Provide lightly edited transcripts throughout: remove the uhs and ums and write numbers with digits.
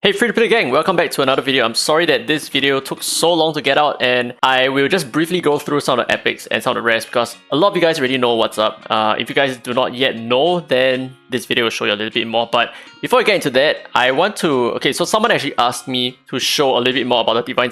Hey free-to-play gang, welcome back to another video. I'm sorry that this video took so long to get out, and I will just briefly go through some of the epics and some of the rares because a lot of you guys already know what's up. If you guys do not yet know, then this video will show you a little bit more. But before I get into that, I want to... Okay, so someone actually asked me to show a little bit more about the Divine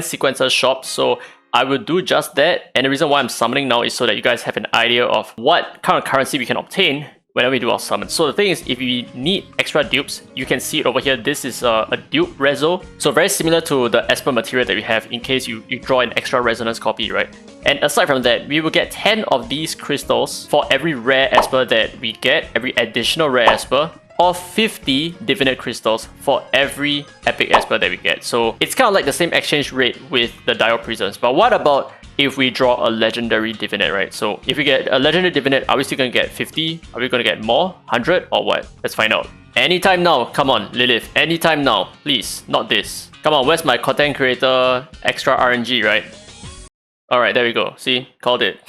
Sequencer shop, so I will do just that. And the reason why I'm summoning now is so that you guys have an idea of what kind of currency we can obtain whenever we do our summons. So the thing is, if we need extra dupes, you can see it over here. This is a dupe reso. So very similar to the Esper material that we have in case you draw an extra resonance copy, right? And aside from that, we will get 10 of these crystals for every rare Esper that we get, every additional rare Esper, or 50 Divinate crystals for every epic Esper that we get. So it's kind of like the same exchange rate with the Dio Prisms. But what about if we draw a legendary Divinate, right? So if we get a legendary Divinate, are we still going to get 50? Are we going to get more? 100 or what? Let's find out. Anytime now. Come on, Lilith. Anytime now. Please, not this. Come on, where's my content creator extra RNG, right? Alright, there we go. See? Called it.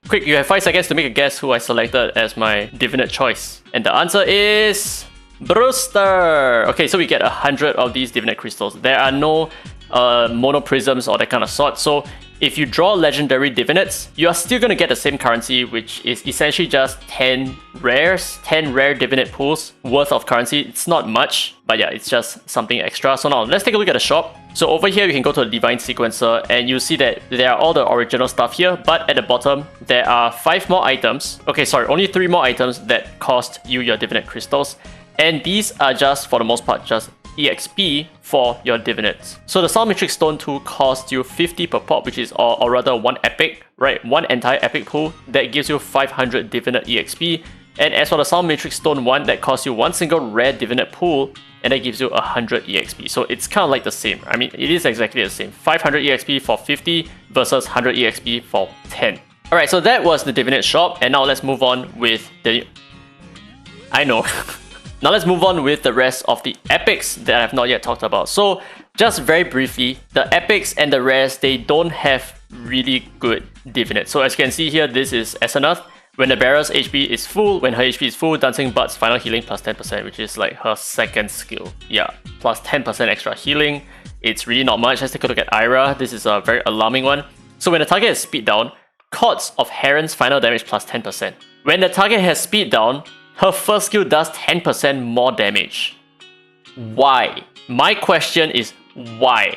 Quick, you have 5 seconds to make a guess who I selected as my Divinate choice. And the answer is... Brewster! Okay, so we get 100 of these Divinate crystals. There are no mono prisms or that kind of sort. So if you draw legendary Divinates, you are still going to get the same currency, which is essentially just 10 rares, 10 rare Divinate pools worth of currency. It's not much, but yeah, it's just something extra. So now let's take a look at the shop. So over here, you can go to the Divine Sequencer and you see that there are all the original stuff here, but at the bottom, there are 5 more items. Okay, sorry, only 3 more items that cost you your Divinate crystals. And these are just, for the most part, just EXP for your Divinates. So the Soul Matrix Stone 2 costs you 50 per pop, which is, or rather 1 epic, right? 1 entire epic pool that gives you 500 Divinate EXP. And as for the Soul Matrix Stone 1, that costs you 1 single rare Divinate pool, and that gives you 100 EXP. So it's kind of like the same. I mean, it is exactly the same. 500 EXP for 50 versus 100 EXP for 10. Alright, so that was the Divinate shop, and now let's move on with the... I know. Now let's move on with the rest of the epics that I have not yet talked about. So just very briefly, the epics and the rares, they don't have really good Divinates. So as you can see here, this is Asenath. When the bearer's HP is full, when her HP is full, Dancing Bud's final healing plus 10%, which is like her second skill. Yeah, plus 10% extra healing. It's really not much. Let's take a look at Ira. This is a very alarming one. So when the target is speed down, Courts of Heron's final damage plus 10%. When the target has speed down, her first skill does 10% more damage. Why? My question is why?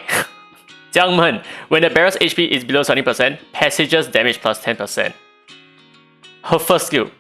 将们, when the bearer's HP is below 70%, Passage's damage plus 10%. Her first skill,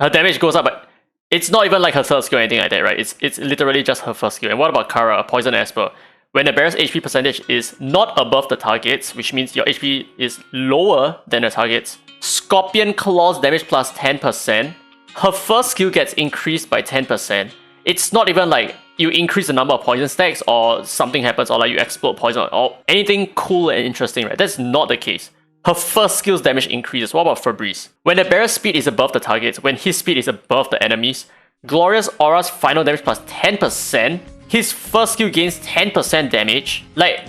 her damage goes up, but it's not even like her third skill or anything like that, right? It's literally just her first skill. And what about Kara, a Poison Esper? When the bearer's HP percentage is not above the targets, which means your HP is lower than the targets, Scorpion Claw's damage plus 10%. Her first skill gets increased by 10%. It's not even like you increase the number of poison stacks or something happens or like you explode poison or anything cool and interesting, right? That's not the case. Her first skill's damage increases. What about Fabrice? When the bearer's speed is above the targets, when his speed is above the enemies, Glorious Aura's final damage plus 10%, his first skill gains 10% damage. Like,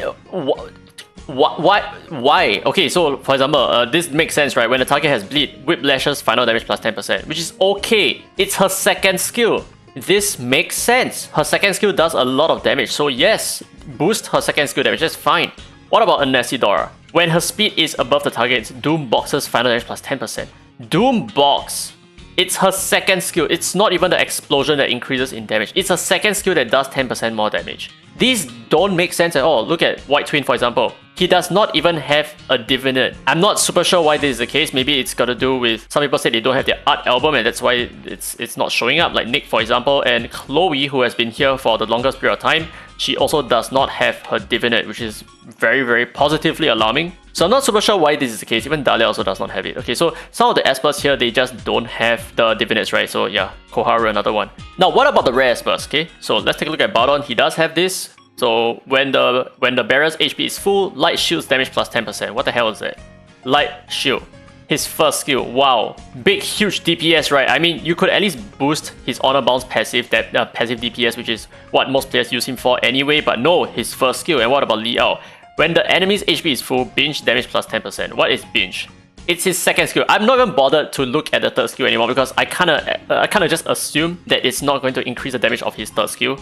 why? Okay, so for example, this makes sense, right? When the target has bleed, Whiplash's final damage plus 10%, which is okay. It's her second skill. This makes sense. Her second skill does a lot of damage, so yes, boost her second skill damage, that's fine. What about Anasidora? When her speed is above the target's, Doombox's final damage plus 10%. Doombox! It's her second skill. It's not even the explosion that increases in damage. It's a second skill that does 10% more damage. These don't make sense at all. Look at White Twin, for example. He does not even have a Divinate. I'm not super sure why this is the case. Maybe it's got to do with some people say they don't have their art album and that's why it's not showing up. Like Nick, for example, and Chloe, who has been here for the longest period of time, she also does not have her Divinate, which is very, very positively alarming. So I'm not super sure why this is the case. Even Dahlia also does not have it. Okay, so some of the Espers here, they just don't have the Divinates, right? So yeah, Koharu, another one. Now, what about the rare Espers? Okay, so let's take a look at Bardon. He does have this. So when the bearer's HP is full, Light Shield's damage plus 10%. What the hell is that? Light Shield. His first skill. Wow. Big, huge DPS, right? I mean, you could at least boost his Honor Bound's passive DPS, which is what most players use him for anyway. But no, his first skill. And what about Liao? When the enemy's HP is full, Binge damage plus 10%. What is Binge? It's his second skill. I'm not even bothered to look at the third skill anymore because I kinda just assume that it's not going to increase the damage of his third skill.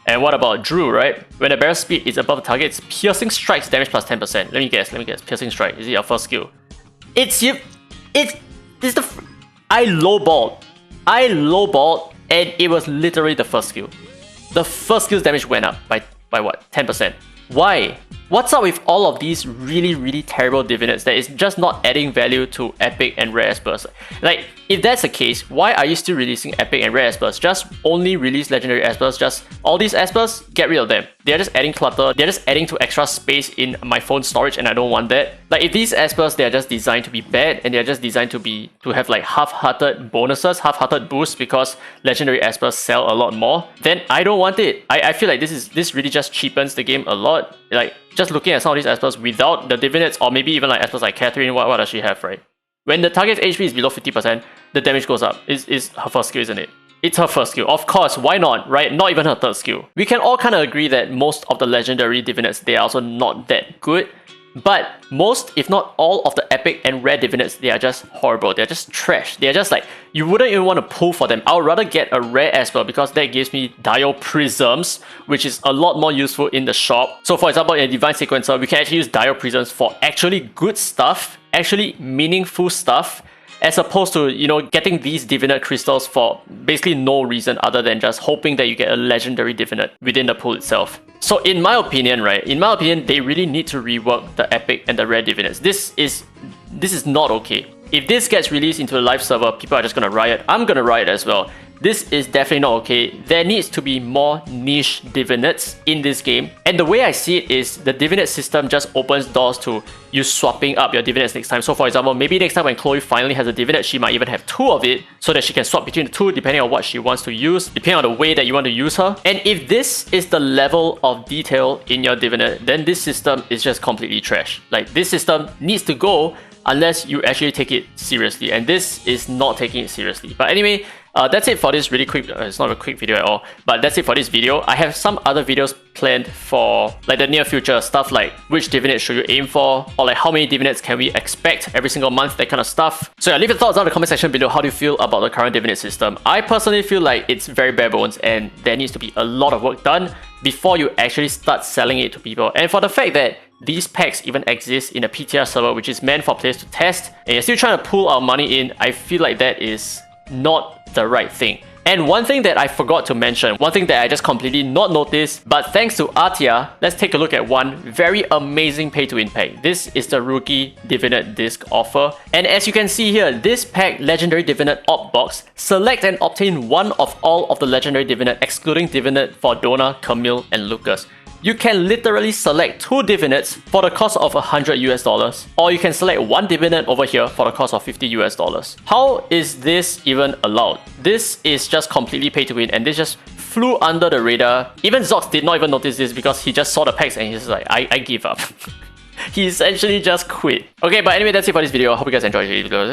And what about Drew, right? When the barrel speed is above the target, it's piercing strikes damage plus 10%. Let me guess. Piercing strike. Is it your first skill? It's you. I lowballed, and it was literally the first skill. The first skill's damage went up by what? 10%. Why? What's up with all of these really terrible Divinates that is just not adding value to epic and rare Espers? Like, if that's the case, why are you still releasing epic and rare Espers? Just only release legendary Espers, just all these Espers, get rid of them. They're just adding clutter, they're just adding to extra space in my phone storage, and I don't want that. Like, if these Espers, they're just designed to be bad, and they're just designed to have like half-hearted bonuses, half-hearted boosts because legendary Espers sell a lot more, then I don't want it. I feel like this really just cheapens the game a lot. Like, just looking at some of these Espers without the Divinates, or maybe even like Espers like Catherine, what does she have, right? When the target's HP is below 50%, the damage goes up. It's her first skill, isn't it? It's her first skill. Of course, why not, right? Not even her third skill. We can all kind of agree that most of the legendary Divinates, they are also not that good. But most, if not all, of the epic and rare Divinates, they are just horrible. They're just trash. They're just like, you wouldn't even want to pull for them. I would rather get a rare Esper because that gives me Dio Prisms, which is a lot more useful in the shop. So for example, in a Divine Sequencer, we can actually use Dio Prisms for actually good stuff, actually meaningful stuff, as opposed to, you know, getting these Divinate crystals for basically no reason other than just hoping that you get a legendary Divinate within the pool itself. So in my opinion, right, they really need to rework the epic and the rare Divinates. This is not okay. If this gets released into a live server, people are just gonna riot. I'm gonna riot as well. This is definitely not okay. There needs to be more niche Divinates in this game. And the way I see it is the Divinate system just opens doors to you swapping up your Divinates next time. So for example, maybe next time when Chloe finally has a Divinate, she might even have 2 of it so that she can swap between the 2 depending on what she wants to use, depending on the way that you want to use her. And if this is the level of detail in your Divinate, then this system is just completely trash. Like, this system needs to go unless you actually take it seriously, and this is not taking it seriously. But anyway, that's it for this really quick, it's not a quick video at all, but that's it for this video. I have some other videos planned for like the near future, stuff like which Divinate should you aim for, or like how many Divinates can we expect every single month, that kind of stuff. So yeah, leave your thoughts down in the comment section below. How do you feel about the current Divinate system? I personally feel like it's very bare bones and there needs to be a lot of work done before you actually start selling it to people. And for the fact that these packs even exist in a PTR server, which is meant for players to test, and you're still trying to pull our money in, I feel like that is not the right thing. And one thing that I forgot to mention, one thing that I just completely not noticed, but thanks to Atia, let's take a look at one very amazing pay-to-win pack. This is the Rookie Divinate Disc offer. And as you can see here, this pack, Legendary Divinate Op Box, select and obtain one of all of the Legendary Divinate, excluding Divinate for Donna, Camille, and Lucas. You can literally select 2 Divinates for the cost of $100 or you can select 1 Divinate over here for the cost of $50 How is this even allowed? This is just completely pay to win, and this just flew under the radar. Even Zox did not even notice this because he just saw the packs and he's like, I give up. He essentially just quit. Okay, but anyway, that's it for this video. I hope you guys enjoyed the video.